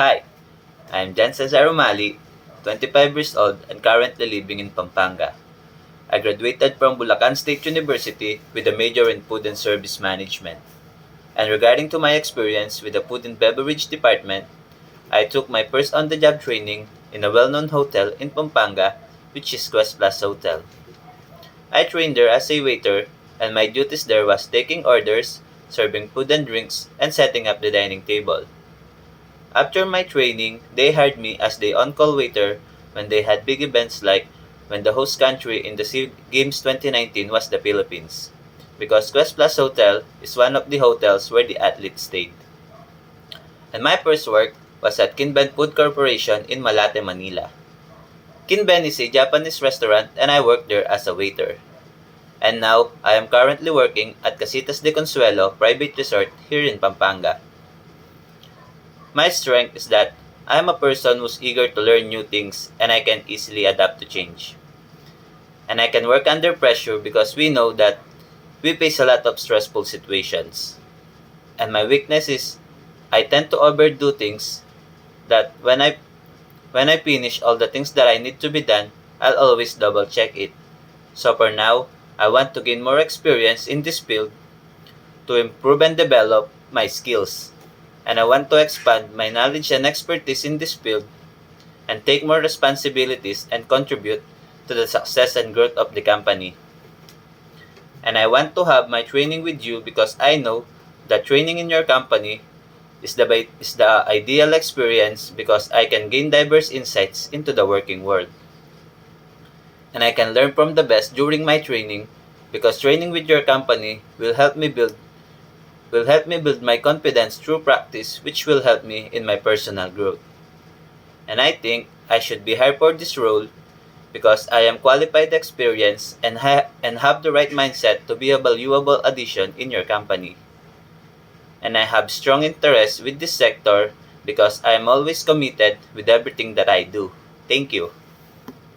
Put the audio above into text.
Hi, I'm Jan Cesar Umali, 25 years old and currently living in Pampanga. I graduated from Bulacan State University with a major in Food and Service Management. And regarding to my experience with the Food and Beverage Department, I took my first on-the-job training in a well-known hotel in Pampanga, which is Quest Plus Hotel. I trained there as a waiter, and my duties there was taking orders, serving food and drinks, and setting up the dining table. After my training, they hired me as the on-call waiter when they had big events like when the host country in the SEA Games 2019 was the Philippines, because Quest Plus Hotel is one of the hotels where the athletes stayed. And my first work was at Kinben Food Corporation in Malate, Manila. Kinben is a Japanese restaurant and I worked there as a waiter. And now, I am currently working at Casitas de Consuelo Private Resort here in Pampanga. My strength is that I am a person who's eager to learn new things and I can easily adapt to change. And I can work under pressure because we know that we face a lot of stressful situations. And my weakness is I tend to overdo things that when I finish all the things that I need to be done, I'll always double check it. So for now, I want to gain more experience in this field to improve and develop my skills. And I want to expand my knowledge and expertise in this field and take more responsibilities and contribute to the success and growth of the company. And I want to have my training with you because I know that training in your company is the ideal experience because I can gain diverse insights into the working world. And I can learn from the best during my training because training with your company will help me build my confidence through practice, which will help me in my personal growth. And I think I should be hired for this role because I am qualified experience and have the right mindset to be a valuable addition in your company. And I have strong interest with this sector because I am always committed with everything that I do. Thank you.